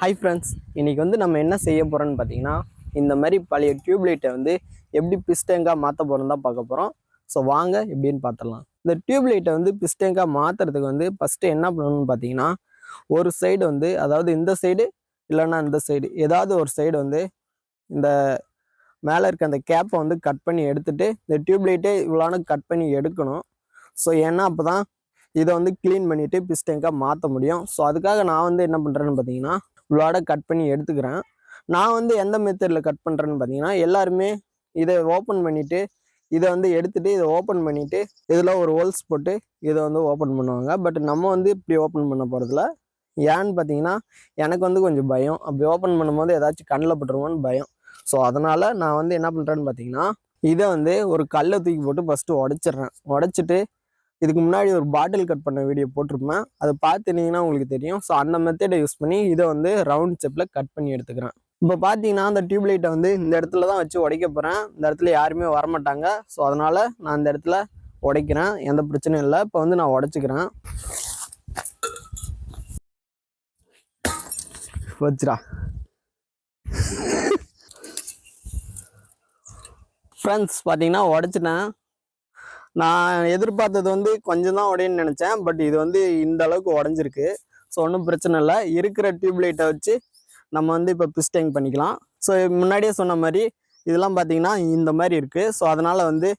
Hi friends, இன்றைக்கி வந்து நம்ம என்ன செய்ய போகிறோன்னு பார்த்தீங்கன்னா, இந்த மாதிரி பழைய டியூப்லைட்டை வந்து எப்படி பிஸ்டேங்காக மாற்ற போகிறோம் தான் பார்க்க போகிறோம். ஸோ வாங்க எப்படின்னு பார்த்துடலாம். இந்த டியூப்லைட்டை வந்து பிஸ்டேங்காக மாற்றுறதுக்கு வந்து ஃபஸ்ட்டு என்ன பண்ணணும்னு பார்த்தீங்கன்னா, ஒரு சைடு வந்து அதாவது இந்த சைடு இல்லைன்னா இந்த சைடு ஏதாவது ஒரு சைடு வந்து இந்த மேலே இருக்க அந்த கேப்பை வந்து கட் பண்ணி எடுத்துகிட்டு இந்த டியூப்லைட்டே இவ்வளோன்னு கட் பண்ணி எடுக்கணும். ஸோ ஏன்னா அப்போ தான் இதை வந்து க்ளீன் பண்ணிவிட்டு பிஸ்டேங்காக மாற்ற முடியும். ஸோ அதுக்காக நான் வந்து என்ன பண்ணுறேன்னு பார்த்தீங்கன்னா, இவ்வளோட கட் பண்ணி எடுத்துக்கிறேன். நான் வந்து எந்த மெத்தடில் கட் பண்ணுறேன்னு பார்த்தீங்கன்னா, எல்லாருமே இதை ஓப்பன் பண்ணிவிட்டு இதை வந்து எடுத்துகிட்டு இதை ஓப்பன் பண்ணிவிட்டு இதில் ஒரு ஹோல்ஸ் போட்டு இதை வந்து ஓப்பன் பண்ணுவாங்க. பட் நம்ம வந்து இப்படி ஓப்பன் பண்ண போகிறதில்ல. ஏன்னு பார்த்தீங்கன்னா, எனக்கு வந்து கொஞ்சம் பயம். அப்படி ஓப்பன் பண்ணும்போது ஏதாச்சும் கண்ணில் பட்டுருமோன்னு பயம். ஸோ அதனால் நான் வந்து என்ன பண்ணுறேன்னு பார்த்தீங்கன்னா, இதை வந்து ஒரு கல்லை தூக்கி போட்டு ஃபஸ்ட்டு உடச்சிட்றேன். உடச்சிட்டு இதுக்கு முன்னாடி ஒரு பாட்டில் கட் பண்ண வீடியோ போட்டிருப்பேன். அதை பார்த்துனீங்கன்னா உங்களுக்கு தெரியும். ஸோ அந்த மெத்தடை யூஸ் பண்ணி இதை வந்து ரவுண்ட் ஷேப்பில் கட் பண்ணி எடுத்துக்கிறேன். இப்போ பார்த்தீங்கன்னா அந்த டியூப்லைட்டை வந்து இந்த இடத்துல தான் வச்சு உடைக்க போகிறேன். இந்த இடத்துல யாருமே வரமாட்டாங்க. ஸோ அதனால் நான் இந்த இடத்துல உடைக்கிறேன். எந்த பிரச்சனையும் இல்லை. இப்போ வந்து நான் உடச்சிக்கிறேன். வச்சுடா ஃப்ரெண்ட்ஸ், பார்த்தீங்கன்னா உடச்சிட்டேன். நான் எதிர்பார்த்தது வந்து கொஞ்சம் தான் உடையன்னு நினச்சேன். பட் இது வந்து இந்த அளவுக்கு உடஞ்சிருக்கு. ஸோ ஒன்றும் பிரச்சனை இல்லை. இருக்கிற டியூப்லைட்டை வச்சு நம்ம வந்து இப்போ பிஸ்டேங் பண்ணிக்கலாம். ஸோ முன்னாடியே சொன்ன மாதிரி இதெல்லாம் பார்த்தீங்கன்னா இந்த மாதிரி இருக்குது. ஸோ அதனால் வந்து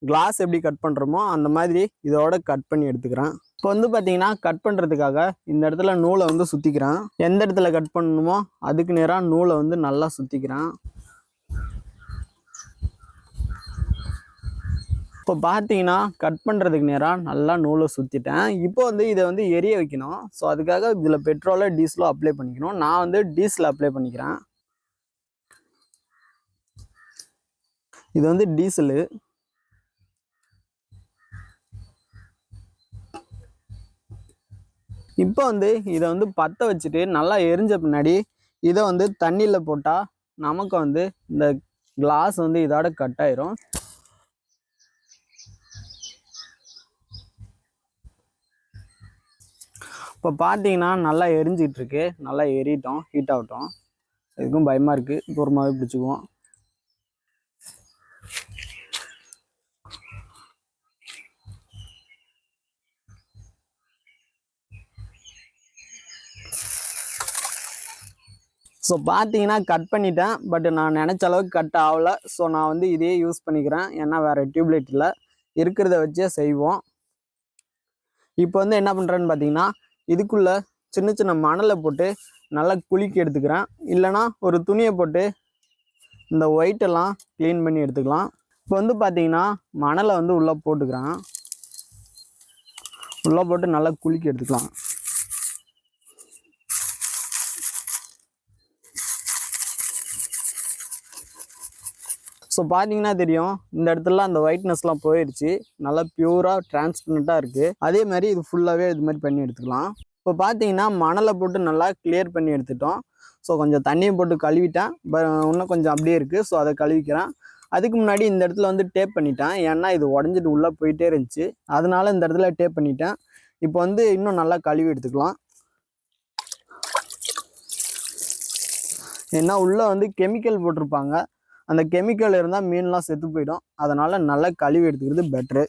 கிளாஸ் எப்படி கட் பண்ணுறோமோ அந்த மாதிரி இதோட கட் பண்ணி எடுத்துக்கிறேன். இப்போ வந்து பார்த்தீங்கன்னா கட் பண்ணுறதுக்காக இந்த இடத்துல நூலை வந்து சுற்றிக்கிறேன். எந்த இடத்துல கட் பண்ணணுமோ அதுக்கு நேராக நூலை வந்து நல்லா சுற்றிக்கிறேன். இப்போ பார்த்தீங்கன்னா கட் பண்ணுறதுக்கு நேராக நல்லா நூலை சுற்றிட்டேன். இப்போ வந்து இதை வந்து எரிய வைக்கணும். ஸோ அதுக்காக இதில் பெட்ரோலோ டீசலோ அப்ளை பண்ணிக்கணும். நான் வந்து டீசல் அப்ளை பண்ணிக்கிறேன். இது வந்து டீசலு. இப்போ வந்து இதை வந்து பற்ற வச்சுட்டு நல்லா எரிஞ்ச பின்னாடி இதை வந்து தண்ணியில் போட்டால் நமக்கு வந்து இந்த கிளாஸ் வந்து இதோட கட் ஆயிரும். இப்போ பார்த்தீங்கன்னா நல்லா எரிஞ்சிட்டு இருக்கு. நல்லா எரியட்டும், ஹீட் ஆகட்டும். இதுக்கும் பயமாக இருக்குது. தூரமாகவே பிடிச்சிக்குவோம். ஸோ பார்த்தீங்கன்னா கட் பண்ணிட்டேன். பட் நான் நினச்ச அளவுக்கு கட் ஆகலை. ஸோ நான் வந்து இதையே யூஸ் பண்ணிக்கிறேன். ஏன்னா வேறு டியூப்லைட் இல்லை, இருக்கிறத வச்சே செய்வோம். இப்போ வந்து என்ன பண்ணுறேன்னு பார்த்தீங்கன்னா, இதுக்குள்ளே சின்ன சின்ன மணலை போட்டு நல்லா குலுக்கி எடுத்துக்கிறேன். இல்லைனா ஒரு துணியை போட்டு இந்த ஒயிட்டெல்லாம் க்ளீன் பண்ணி எடுத்துக்கலாம். இப்போ வந்து பார்த்தீங்கன்னா மணலை வந்து உள்ளே போட்டுக்கிறேன். உள்ளே போட்டு நல்லா குலுக்கி எடுத்துக்கலாம். ஸோ பார்த்தீங்கன்னா தெரியும், இந்த இடத்துல அந்த ஒயிட்னஸ்லாம் போயிடுச்சு. நல்லா பியூராக டிரான்ஸ்பரண்ட்டாக இருக்குது. அதே மாதிரி இது ஃபுல்லாகவே இது மாதிரி பண்ணி எடுத்துக்கலாம். இப்போ பார்த்தீங்கன்னா மணலை போட்டு நல்லா கிளியர் பண்ணி எடுத்துட்டோம். ஸோ கொஞ்சம் தண்ணியை போட்டு கழுவிட்டேன். இன்னும் கொஞ்சம் அப்படியே இருக்குது. ஸோ அதை கழுவிக்கிறேன். அதுக்கு முன்னாடி இந்த இடத்துல வந்து டேப் பண்ணிட்டேன். ஏன்னா இது உடஞ்சிட்டு உள்ளே போயிட்டே இருந்துச்சு. அதனால இந்த இடத்துல டேப் பண்ணிட்டேன். இப்போ வந்து இன்னும் நல்லா கழுவி எடுத்துக்கலாம். ஏன்னா உள்ளே வந்து கெமிக்கல் போட்டிருப்பாங்க. அந்த கெமிக்கல் இருந்தால் மீன்லாம் செத்து போயிடும். அதனால் நல்லா கழுவி எடுத்துக்கிறது பெட்ரு.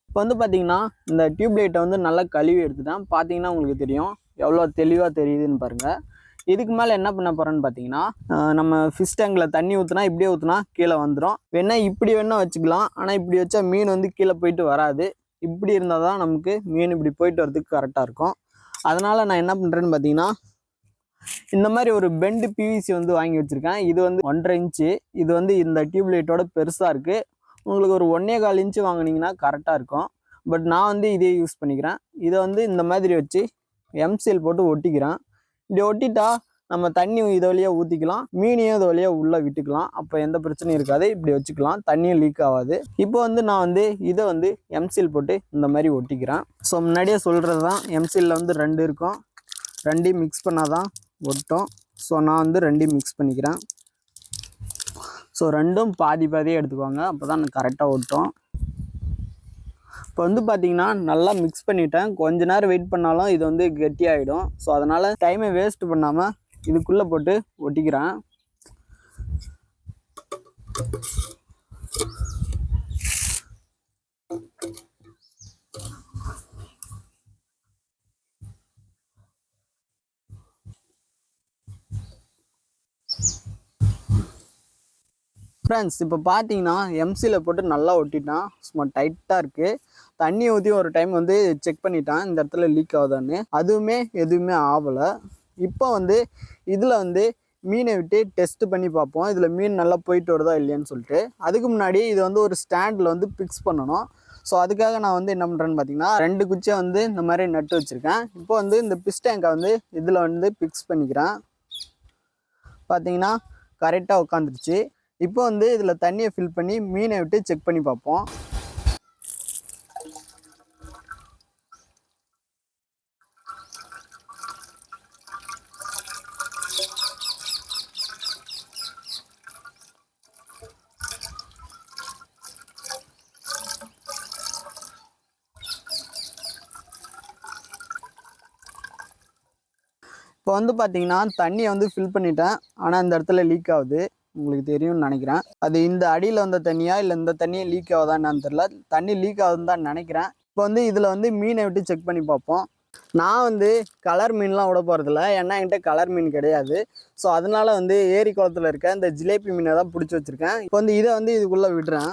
இப்போ வந்து பார்த்தீங்கன்னா இந்த டியூப்லைட்டை வந்து நல்லா கழுவி எடுத்துட்டேன். பார்த்தீங்கன்னா உங்களுக்கு தெரியும் எவ்வளோ தெளிவாக தெரியுதுன்னு பாருங்கள். இதுக்கு மேலே என்ன பண்ண போகிறேன்னு பார்த்தீங்கன்னா, நம்ம ஃபிஷ் டேங்கில் தண்ணி ஊற்றினா இப்படியே ஊற்றினா கீழே வந்துடும். வேணா இப்படி வேணால் வச்சுக்கலாம். ஆனால் இப்படி வச்சா மீன் வந்து கீழே போயிட்டு வராது. இப்படி இருந்தால் தான் நமக்கு மீன் இப்படி போயிட்டு வரதுக்கு கரெக்டாக இருக்கும். அதனால் நான் என்ன பண்ணுறேன்னு பார்த்தீங்கன்னா, இந்த மாதிரி ஒரு பெண்டு பிவிசி வந்து வாங்கி வச்சுருக்கேன். இது வந்து 1.5 இன்ச்சு. இது வந்து இந்த டியூப்லைட்டோட பெருசாக இருக்குது. உங்களுக்கு ஒரு 1.25 இன்ச்சு வாங்கினீங்கன்னா கரெக்டாக இருக்கும். பட் நான் வந்து இதே யூஸ் பண்ணிக்கிறேன். இதை வந்து இந்த மாதிரி வச்சு எம்சிஎல் போட்டு ஒட்டிக்கிறேன். இப்படி ஒட்டிட்டா நம்ம தண்ணி இதை வழியாக ஊற்றிக்கலாம், மீனையும் இது வழியாக உள்ளே விட்டுக்கலாம். அப்போ எந்த பிரச்சனையும் இருக்காது. இப்படி வச்சுக்கலாம், தண்ணியும் லீக் ஆகாது. இப்போ வந்து நான் வந்து இதை வந்து எம்சிஎல் போட்டு இந்த மாதிரி ஒட்டிக்கிறேன். ஸோ முன்னாடியே சொல்கிறது தான், எம்சிஎல்லில் வந்து 2 இருக்கும். 2 மிக்ஸ் பண்ணால் தான் ஒட்டும். ஸோ நான் வந்து 2 மிக்ஸ் பண்ணிக்கிறேன். ஸோ ரெண்டும் பாதி பாதியாக எடுத்துக்கோங்க, அப்போ தான் கரெக்டாக ஒட்டும். இப்போ வந்து பார்த்தீங்கன்னா நல்லா மிக்ஸ் பண்ணிட்டேன். கொஞ்ச நேரம் வெயிட் பண்ணாலும் இது வந்து கெட்டியாகிடும். ஸோ அதனால் டைமை வேஸ்ட் பண்ணாமல் இதுக்குள்ளே போட்டு ஒட்டிக்கிறேன். ஃப்ரெண்ட்ஸ் இப்போ பார்த்தீங்கன்னா எம்சியில் போட்டு நல்லா ஒட்டிட்டான். சும்மா டைட்டாக இருக்குது. தண்ணி ஊற்றி ஒரு டைம் வந்து செக் பண்ணிட்டான் இந்த இடத்துல லீக் ஆகுதான்னு. அதுவுமே எதுவுமே ஆகலை. இப்போ வந்து இதில் வந்து மீனை விட்டு டெஸ்ட் பண்ணி பார்ப்போம், இதில் மீன் நல்லா போயிட்டு வருதா இல்லையான்னு சொல்லிட்டு. அதுக்கு முன்னாடி இது வந்து ஒரு ஸ்டாண்டில் வந்து ஃபிக்ஸ் பண்ணணும். ஸோ அதுக்காக நான் வந்து என்ன பண்ணுறேன்னு பார்த்தீங்கன்னா 2 குச்சியை வந்து இந்த மாதிரி நட்டு வச்சுருக்கேன். இப்போ வந்து இந்த பிஸ் டேங்கை வந்து இதில் வந்து ஃபிக்ஸ் பண்ணிக்கிறேன். பார்த்தீங்கன்னா கரெக்டாக உட்காந்துருச்சு. இப்போ வந்து இதில் தண்ணியை ஃபில் பண்ணி மீனை விட்டு செக் பண்ணி பார்ப்போம். இப்போ வந்து பார்த்தீங்கன்னா தண்ணியை வந்து ஃபில் பண்ணிட்டேன். ஆனால் இந்த இடத்துல லீக் ஆகுது, உங்களுக்கு தெரியும்னு நினைக்கிறேன். அது இந்த அடியில் வந்த தண்ணியா இல்லை இந்த தண்ணியை லீக் ஆகுதா என்னன்னு தெரியல. தண்ணி லீக் ஆகுதுன்னு தான் நினைக்கிறேன். இப்போ வந்து இதில் வந்து மீனை விட்டு செக் பண்ணி பார்ப்போம். நான் வந்து கலர் மீன்லாம் விட போகிறதில்ல, ஏன்னா என்கிட்ட கலர் மீன் கிடையாது. ஸோ அதனால வந்து ஏரி குளத்தில் இருக்க இந்த ஜிலேபி மீனை தான் பிடிச்சி வச்சுருக்கேன். இப்போ வந்து இதை வந்து இதுக்குள்ளே விடுறேன்.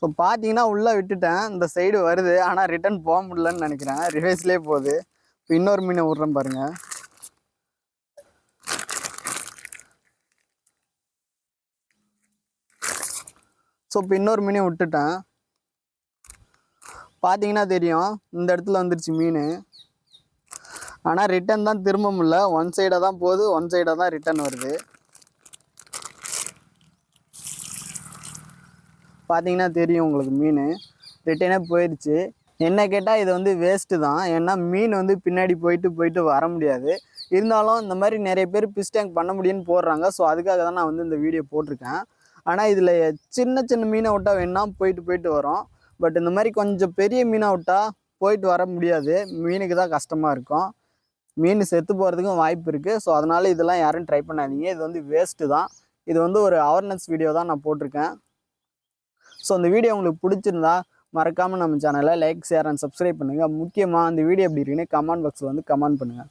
ஸோ பார்த்தீங்கன்னா உள்ளே விட்டுட்டேன். இந்த சைடு வருது, ஆனால் ரிட்டன் போக முடியலன்னு நினைக்கிறேன். ரிவர்ஸ்லேயே போகுது. இப்போ இன்னொரு மீனை விட்றேன் பாருங்கள். ஸோ இப்போ இன்னொரு மீனை விட்டுட்டேன். பார்த்தீங்கன்னா தெரியும், இந்த இடத்துல வந்துருச்சு மீன். ஆனால் ரிட்டன் தான் திரும்ப முடியல. ஒன் சைடாக தான் போகுது, ஒன் சைடாக தான் ரிட்டன் வருது. பார்த்தீங்கன்னா தெரியும் உங்களுக்கு, மீன் ரிட்டனே போயிடுச்சு. என்ன கேட்டால் இது வந்து வேஸ்ட்டு தான். ஏன்னா மீன் வந்து பின்னாடி போயிட்டு வர முடியாது. இருந்தாலும் இந்த மாதிரி நிறைய பேர் ஃபிஷ் டேங்க் பண்ண முடியும்னு போடுறாங்க. ஸோ அதுக்காக தான் நான் வந்து இந்த வீடியோ போட்டிருக்கேன். ஆனால் இதில் சின்ன சின்ன மீனை விட்டால் வேணா போயிட்டு வரும். பட் இந்த மாதிரி கொஞ்சம் பெரிய மீனை விட்டால் போயிட்டு வர முடியாது. மீனுக்கு தான் கஷ்டமாக இருக்கும். மீன் செத்து போகிறதுக்கும் வாய்ப்பு இருக்குது. ஸோ அதனால் இதெல்லாம் யாரும் ட்ரை பண்ணாதீங்க. இது வந்து வேஸ்ட்டு தான். இது வந்து ஒரு அவேர்னஸ் வீடியோ தான் நான் போட்டிருக்கேன். ஸோ இந்த வீடியோ உங்களுக்கு பிடிச்சிருந்தா மறக்காமல் நம்ம சேனலை லைக், ஷேர் அண்ட் சப்ஸ்கிரைப் பண்ணுங்கள். முக்கியமாக அந்த வீடியோ எப்படி இருக்குன்னு கமெண்ட் பாக்ஸில் வந்து கமெண்ட் பண்ணுங்கள்.